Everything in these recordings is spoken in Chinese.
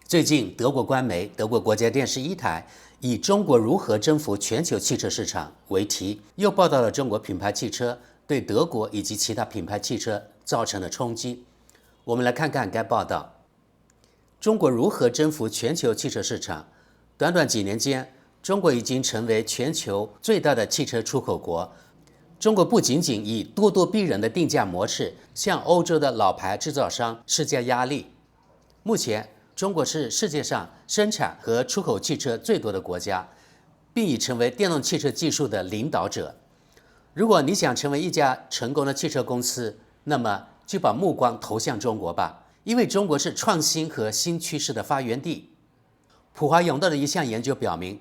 最近，德国官媒德国国家电视一台以“中国如何征服全球汽车市场”为题，又报道了中国品牌汽车对德国以及其他品牌汽车造成的冲击。我们来看看该报道：中国如何征服全球汽车市场？短短几年间，中国已经成为全球最大的汽车出口国。中国不仅仅以咄咄逼人的定价模式向欧洲的老牌制造商施加压力，目前中国是世界上生产和出口汽车最多的国家，并已成为电动汽车技术的领导者。如果你想成为一家成功的汽车公司，那么就把目光投向中国吧，因为中国是创新和新趋势的发源地。普华永道的一项研究表明，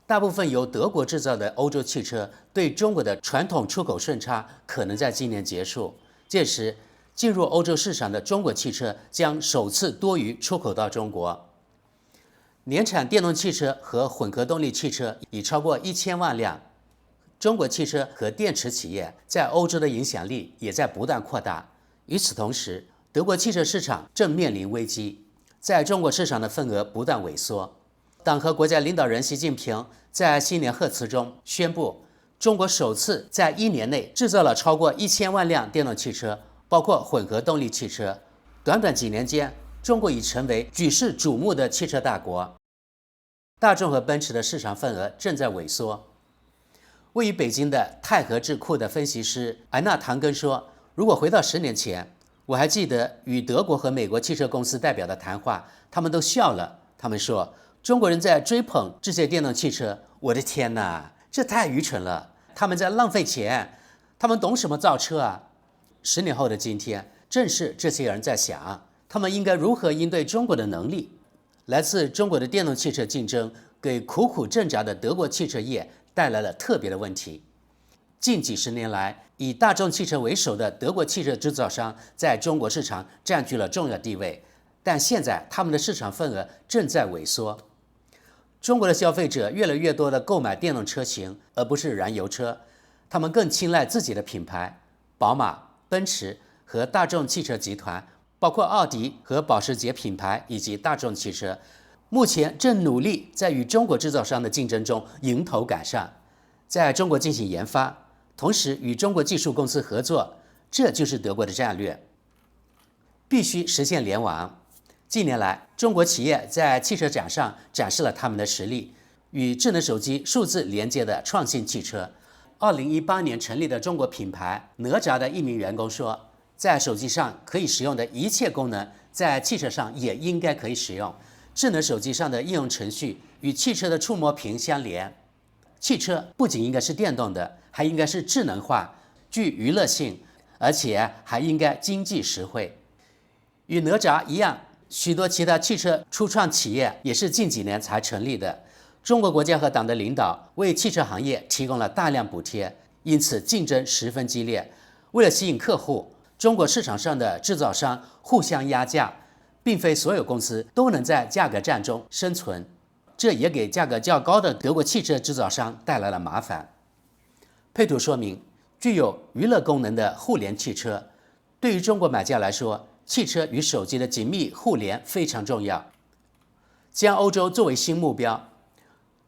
大部分由德国制造的欧洲汽车对中国的传统出口顺差可能在今年结束，届时进入欧洲市场的中国汽车将首次多于出口到中国。年产电动汽车和混合动力汽车已超过1000万辆。中国汽车和电池企业在欧洲的影响力也在不断扩大。与此同时，德国汽车市场正面临危机，在中国市场的份额不断萎缩。党和国家领导人习近平在新年贺词中宣布，中国首次在1年内制造了超过1000万辆电动汽车，包括混合动力汽车。短短几年间，中国已成为举世瞩目的汽车大国。大众和奔驰的市场份额正在萎缩。位于北京的泰和智库的分析师艾纳唐根说，如果回到10年前，我还记得与德国和美国汽车公司代表的谈话，他们都笑了。他们说，中国人在追捧这些电动汽车，我的天哪，这太愚蠢了，他们在浪费钱，他们懂什么造车啊？10年后的今天，正是这些人在想，他们应该如何应对中国的能力。来自中国的电动汽车竞争给苦苦挣扎的德国汽车业带来了特别的问题。近几十年来，以大众汽车为首的德国汽车制造商在中国市场占据了重要地位，但现在他们的市场份额正在萎缩。中国的消费者越来越多地购买电动车型，而不是燃油车，他们更青睐自己的品牌，宝马、奔驰和大众汽车集团，包括奥迪和保时捷品牌以及大众汽车，目前正努力在与中国制造商的竞争中迎头赶上，在中国进行研发，同时与中国技术公司合作，这就是德国的战略。必须实现联网。近年来，中国企业在汽车展上展示了他们的实力，与智能手机数字连接的创新汽车。2018年成立的中国品牌哪吒的一名员工说，在手机上可以使用的一切功能，在汽车上也应该可以使用。智能手机上的应用程序与汽车的触摸屏相连。汽车不仅应该是电动的，还应该是智能化、具娱乐性，而且还应该经济实惠。与哪吒一样，许多其他汽车初创企业也是近几年才成立的。中国国家和党的领导为汽车行业提供了大量补贴，因此竞争十分激烈。为了吸引客户，中国市场上的制造商互相压价，并非所有公司都能在价格战中生存，这也给价格较高的德国汽车制造商带来了麻烦。配图说明，具有娱乐功能的互联汽车，对于中国买家来说，汽车与手机的紧密互联非常重要。将欧洲作为新目标，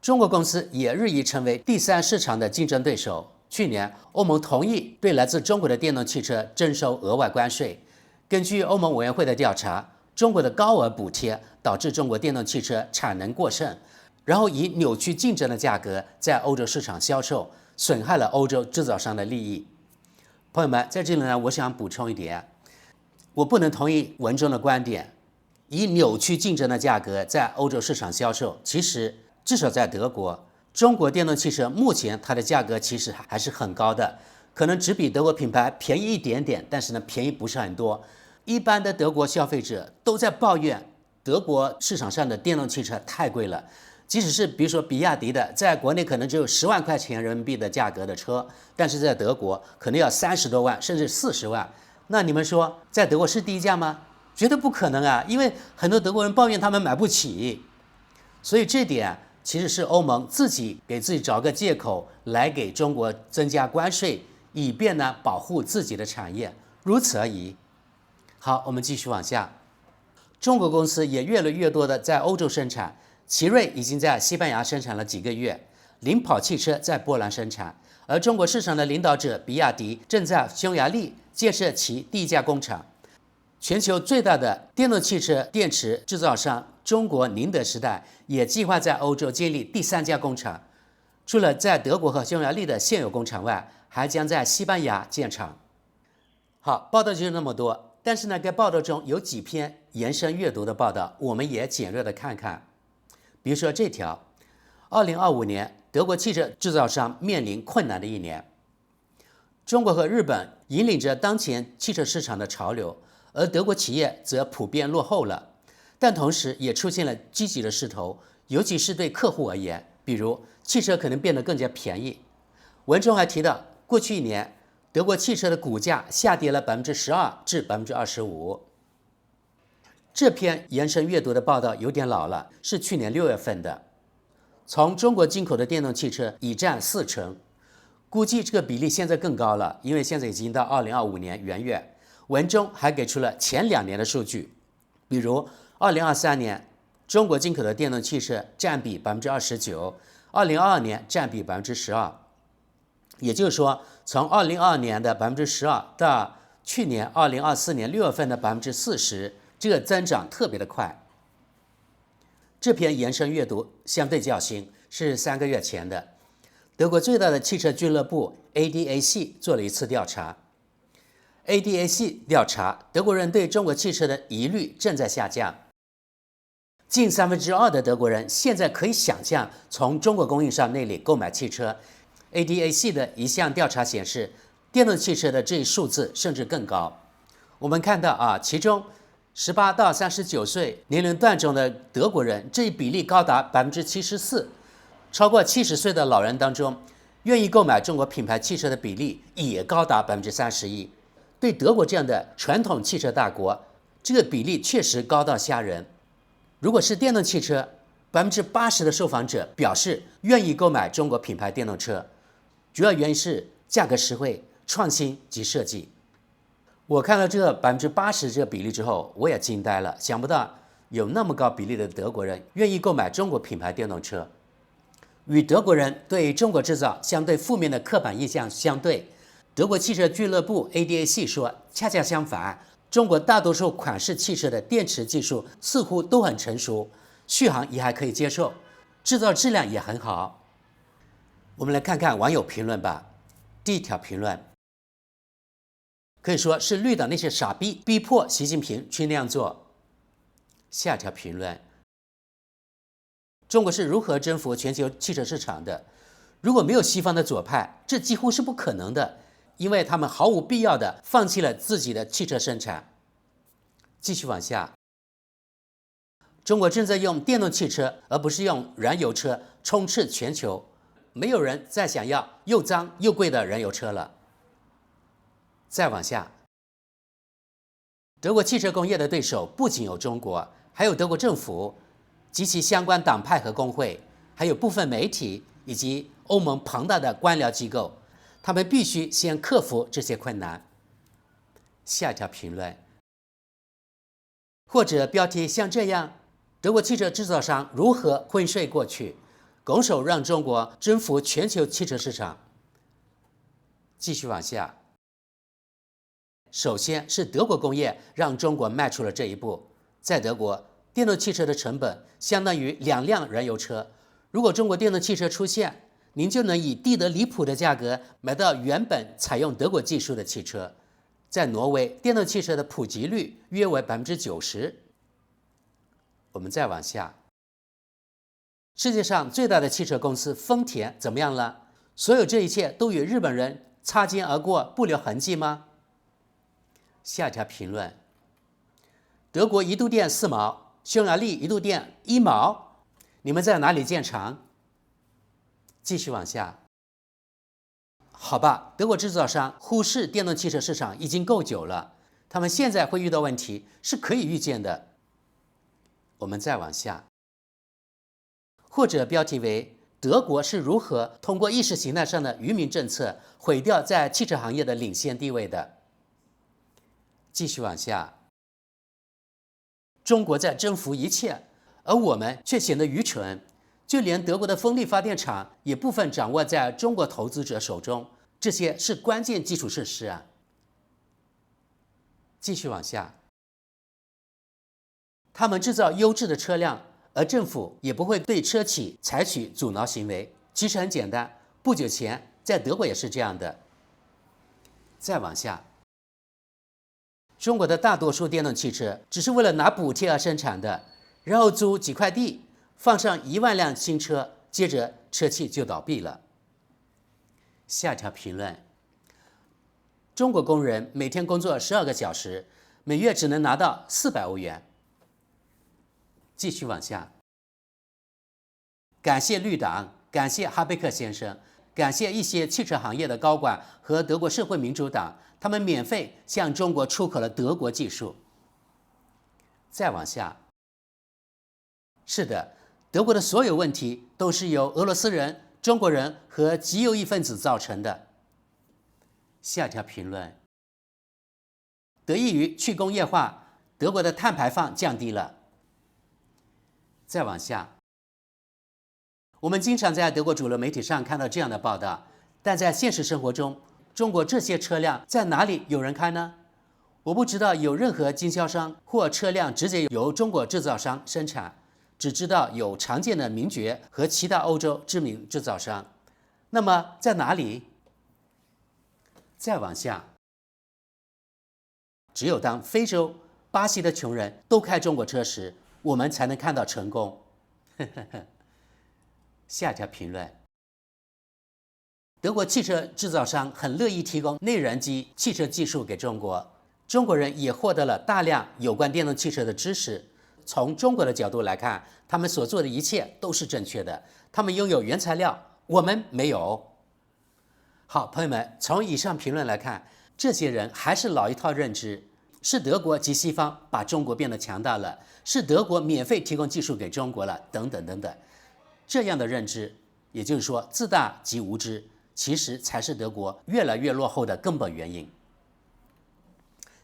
中国公司也日益成为第三市场的竞争对手。去年，欧盟同意对来自中国的电动汽车征收额外关税。根据欧盟委员会的调查，中国的高额补贴导致中国电动汽车产能过剩，然后以扭曲竞争的价格在欧洲市场销售，损害了欧洲制造商的利益。朋友们，在这里呢，我想补充一点，我不能同意文中的观点，以扭曲竞争的价格在欧洲市场销售。其实，至少在德国，中国电动汽车目前它的价格其实还是很高的，可能只比德国品牌便宜一点点，但是呢，便宜不是很多。一般的德国消费者都在抱怨德国市场上的电动汽车太贵了，即使是比如说比亚迪的，在国内可能只有10万块钱人民币的价格的车，但是在德国可能要30多万甚至40万。那你们说，在德国是低价吗？绝对不可能啊！因为很多德国人抱怨他们买不起，所以这点其实是欧盟自己给自己找个借口来给中国增加关税，以便呢保护自己的产业，如此而已。好，我们继续往下。中国公司也越来越多的在欧洲生产，奇瑞已经在西班牙生产了几个月，领跑汽车在波兰生产，而中国市场的领导者比亚迪正在匈牙利建设其第一家工厂。全球最大的电动汽车电池制造商中国宁德时代也计划在欧洲建立第3家工厂，除了在德国和匈牙利的现有工厂外，还将在西班牙建厂。好，报道就是那么多，但是呢，该报道中有几篇延伸阅读的报道，我们也简略的看看。比如说这条，2025年德国汽车制造商面临困难的一年。中国和日本引领着当前汽车市场的潮流，而德国企业则普遍落后了，但同时也出现了积极的势头，尤其是对客户而言，比如汽车可能变得更加便宜。文中还提到，过去一年德国汽车的股价下跌了12%至25%。这篇延伸阅读的报道有点老了，是去年6月份的。从中国进口的电动汽车已占40%，估计这个比例现在更高了，因为现在已经到2025年元月。文中还给出了前2年的数据，比如2023年中国进口的电动汽车占比29%，2022年占比12%。也就是说，从2022年的12%到去年2024年6月份的40%，这个增长特别的快。这篇延伸阅读相对较新，是3个月前的。德国最大的汽车俱乐部 ADAC 做了一次调查。ADAC 调查，德国人对中国汽车的疑虑正在下降。近2%的德国人现在可以想象从中国供应商那里购买汽车。ADAC 的一项调查显示，电动汽车的这一数字甚至更高。我们看到其中18到39岁年龄段中的德国人，这一比例高达74%。超过70岁的老人当中，愿意购买中国品牌汽车的比例也高达31%。对德国这样的传统汽车大国，这个比例确实高到吓人。如果是电动汽车，80%的受访者表示愿意购买中国品牌电动车，主要原因是价格实惠、创新及设计。我看到这80%这个比例之后，我也惊呆了，想不到有那么高比例的德国人愿意购买中国品牌电动车。与德国人对中国制造相对负面的刻板印象相对，德国汽车俱乐部 ADAC 说，恰恰相反，中国大多数款式汽车的电池技术似乎都很成熟，续航也还可以接受，制造质量也很好。我们来看看网友评论吧。第一条评论可以说是绿党那些傻逼逼迫习近平去那样做。下一条评论，中国是如何征服全球汽车市场的？如果没有西方的左派，这几乎是不可能的，因为他们毫无必要地放弃了自己的汽车生产。继续往下，中国正在用电动汽车而不是用燃油车充斥全球，没有人再想要又脏又贵的燃油车了。再往下，德国汽车工业的对手不仅有中国，还有德国政府及其相关党派和工会，还有部分媒体以及欧盟庞大的官僚机构，他们必须先克服这些困难。下一条评论，或者标题像这样：德国汽车制造商如何昏睡过去，拱手让中国征服全球汽车市场。继续往下，首先是德国工业让中国迈出了这一步。在德国，电动汽车的成本相当于2辆燃油车。如果中国电动汽车出现，您就能以低得离谱的价格买到原本采用德国技术的汽车。在挪威，电动汽车的普及率约为90%。我们再往下，世界上最大的汽车公司丰田怎么样了？所有这一切都与日本人擦肩而过，不留痕迹吗？下一条评论，德国一度电4毛，匈牙利一度电1毛，你们在哪里建厂？继续往下，好吧，德国制造商忽视电动汽车市场已经够久了，他们现在会遇到问题是可以预见的。我们再往下，或者标题为德国是如何通过意识形态上的愚民政策毁掉在汽车行业的领先地位的。继续往下，中国在征服一切，而我们却显得愚蠢。就连德国的风力发电厂也部分掌握在中国投资者手中，这些是关键基础设施啊。继续往下，他们制造优质的车辆，而政府也不会对车企采取阻挠行为。其实很简单，不久前在德国也是这样的。再往下，中国的大多数电动汽车只是为了拿补贴而生产的，然后租几块地，放上1万辆新车，接着车企就倒闭了。下条评论：中国工人每天工作12个小时，每月只能拿到400欧元。继续往下，感谢绿党，感谢哈贝克先生，感谢一些汽车行业的高管和德国社会民主党，他们免费向中国出口了德国技术。再往下，是的，德国的所有问题都是由俄罗斯人、中国人和极右翼分子造成的。下条评论：得益于去工业化，德国的碳排放降低了。再往下，我们经常在德国主流媒体上看到这样的报道，但在现实生活中，中国这些车辆在哪里有人开呢？我不知道有任何经销商或车辆直接由中国制造商生产，只知道有常见的名爵和其他欧洲知名制造商。那么在哪里？再往下，只有当非洲、巴西的穷人都开中国车时，我们才能看到成功。下条评论：德国汽车制造商很乐意提供内燃机汽车技术给中国，中国人也获得了大量有关电动汽车的知识。从中国的角度来看，他们所做的一切都是正确的，他们拥有原材料，我们没有。好，朋友们，从以上评论来看，这些人还是老一套认知，是德国及西方把中国变得强大了，是德国免费提供技术给中国了，等等等等。这样的认知，也就是说自大及无知，其实才是德国越来越落后的根本原因。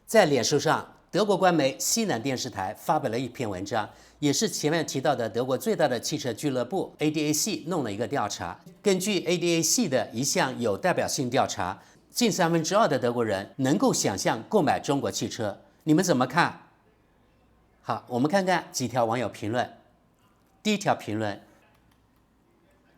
在脸书上，德国官媒西南电视台发表了一篇文章，也是前面提到的德国最大的汽车俱乐部 ADAC 弄了一个调查。根据 ADAC 的一项有代表性调查，近2/3的德国人能够想象购买中国汽车，你们怎么看？好，我们看看几条网友评论。第一条评论：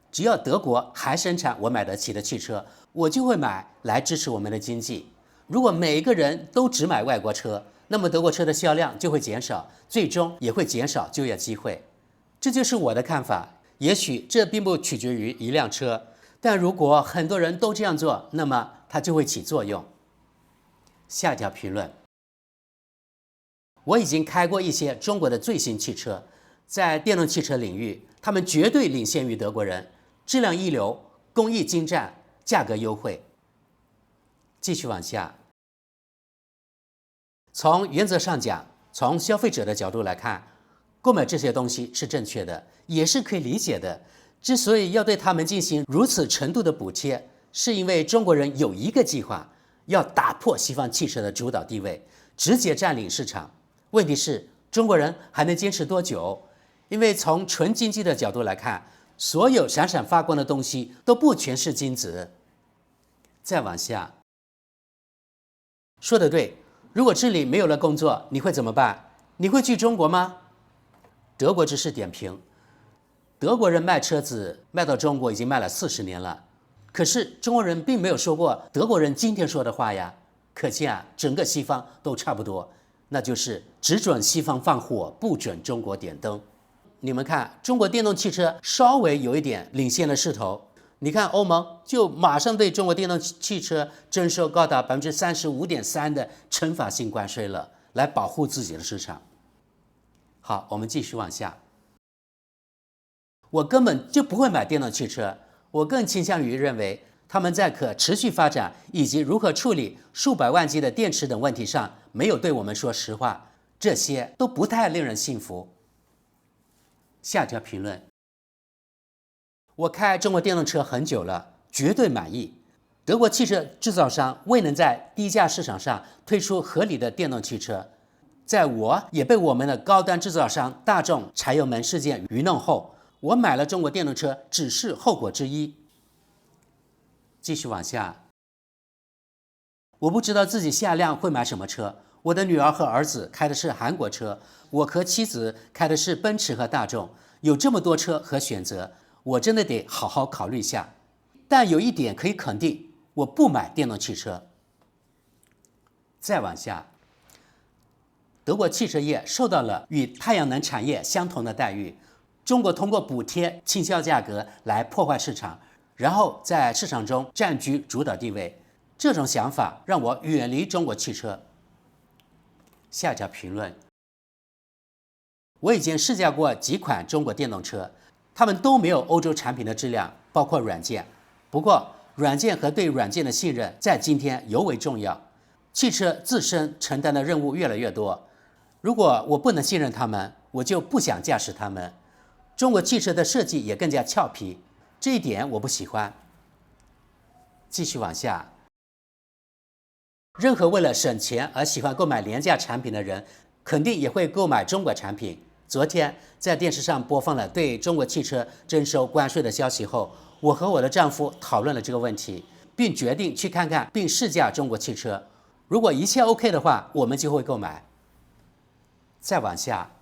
只要德国还生产我买得起的汽车，我就会买来支持我们的经济。如果每个人都只买外国车，那么德国车的销量就会减少，最终也会减少就业机会。这就是我的看法。也许这并不取决于一辆车，但如果很多人都这样做，那么它就会起作用。下一条评论：我已经开过一些中国的最新汽车，在电动汽车领域，他们绝对领先于德国人，质量一流，工艺精湛，价格优惠。继续往下，从原则上讲，从消费者的角度来看，购买这些东西是正确的，也是可以理解的。之所以要对他们进行如此程度的补贴，是因为中国人有一个计划，要打破西方汽车的主导地位，直接占领市场。问题是，中国人还能坚持多久？因为从纯经济的角度来看，所有闪闪发光的东西都不全是金子。再往下，说得对，如果这里没有了工作，你会怎么办？你会去中国吗？德国之士点评：德国人卖车子卖到中国已经卖了40年了，可是中国人并没有说过德国人今天说的话呀。可见啊，整个西方都差不多，那就是只准西方放火，不准中国点灯。你们看，中国电动汽车稍微有一点领先的势头，你看欧盟就马上对中国电动汽车征收高达35.3%的惩罚性关税了，来保护自己的市场。好，我们继续往下。我根本就不会买电动汽车，我更倾向于认为他们在可持续发展以及如何处理数百万计的电池等问题上没有对我们说实话，这些都不太令人信服。下条评论：我开中国电动车很久了，绝对满意。德国汽车制造商未能在低价市场上推出合理的电动汽车，在我也被我们的高端制造商大众柴油门事件愚弄后，我买了中国电动车只是后果之一。继续往下，我不知道自己下辆会买什么车。我的女儿和儿子开的是韩国车，我和妻子开的是奔驰和大众。有这么多车和选择，我真的得好好考虑一下。但有一点可以肯定，我不买电动汽车。再往下，德国汽车业受到了与太阳能产业相同的待遇。中国通过补贴倾销价格来破坏市场，然后在市场中占据主导地位。这种想法让我远离中国汽车。下一条评论，我已经试驾过几款中国电动车，它们都没有欧洲产品的质量，包括软件。不过，软件和对软件的信任在今天尤为重要。汽车自身承担的任务越来越多，如果我不能信任它们，我就不想驾驶它们。中国汽车的设计也更加俏皮，这一点我不喜欢。继续往下，任何为了省钱而喜欢购买廉价产品的人，肯定也会购买中国产品。昨天在电视上播放了对中国汽车征收关税的消息后，我和我的丈夫讨论了这个问题，并决定去看看并试驾中国汽车。如果一切 OK 的话，我们就会购买。再往下，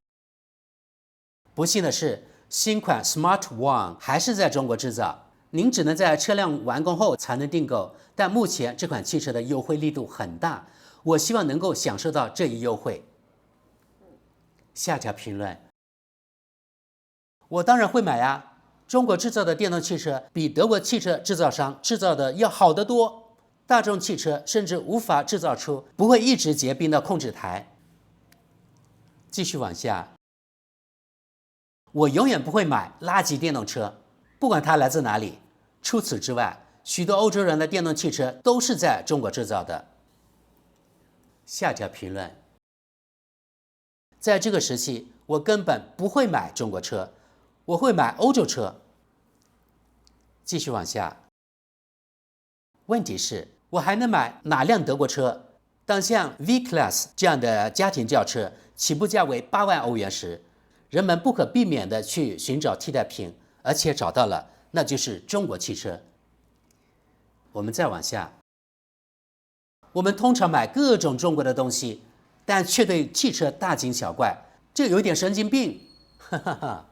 不幸的是，新款 Smart One 还是在中国制造，您只能在车辆完工后才能订购。但目前这款汽车的优惠力度很大，我希望能够享受到这一优惠。下条评论，我当然会买啊！中国制造的电动汽车比德国汽车制造商制造的要好得多，大众汽车甚至无法制造出不会一直结冰的控制台。继续往下，我永远不会买垃圾电动车，不管它来自哪里。除此之外，许多欧洲人的电动汽车都是在中国制造的。下条评论，在这个时期，我根本不会买中国车，我会买欧洲车。继续往下，问题是，我还能买哪辆德国车？当像 V-Class 这样的家庭轿车起步价为8万欧元时，人们不可避免地去寻找替代品，而且找到了，那就是中国汽车。我们再往下，我们通常买各种中国的东西，但却对汽车大惊小怪，这有点神经病。哈哈哈。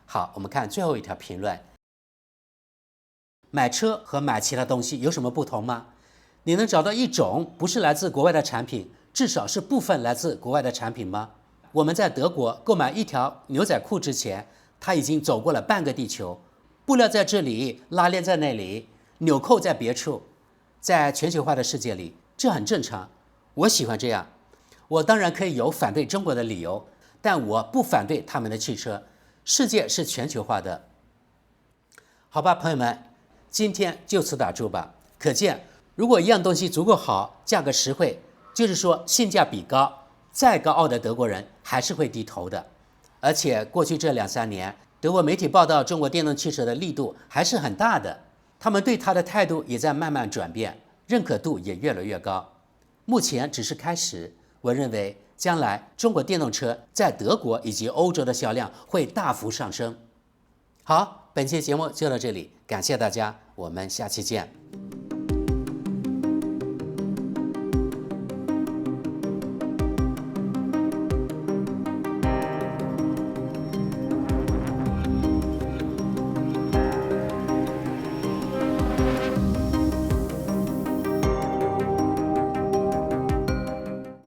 好，我们看最后一条评论。买车和买其他东西有什么不同吗？你能找到一种不是来自国外的产品，至少是部分来自国外的产品吗？我们在德国购买一条牛仔裤之前，它已经走过了半个地球，布料在这里，拉链在那里，纽扣在别处。在全球化的世界里，这很正常。我喜欢这样。我当然可以有反对中国的理由，但我不反对他们的汽车。世界是全球化的。好吧，朋友们，今天就此打住吧。可见，如果一样东西足够好，价格实惠，就是说性价比高，再高傲的德国人还是会低头的。而且过去这2-3年，德国媒体报道中国电动汽车的力度还是很大的，他们对它的态度也在慢慢转变，认可度也越来越高。目前只是开始，我认为将来中国电动车在德国以及欧洲的销量会大幅上升。好，本期节目就到这里，感谢大家，我们下期见。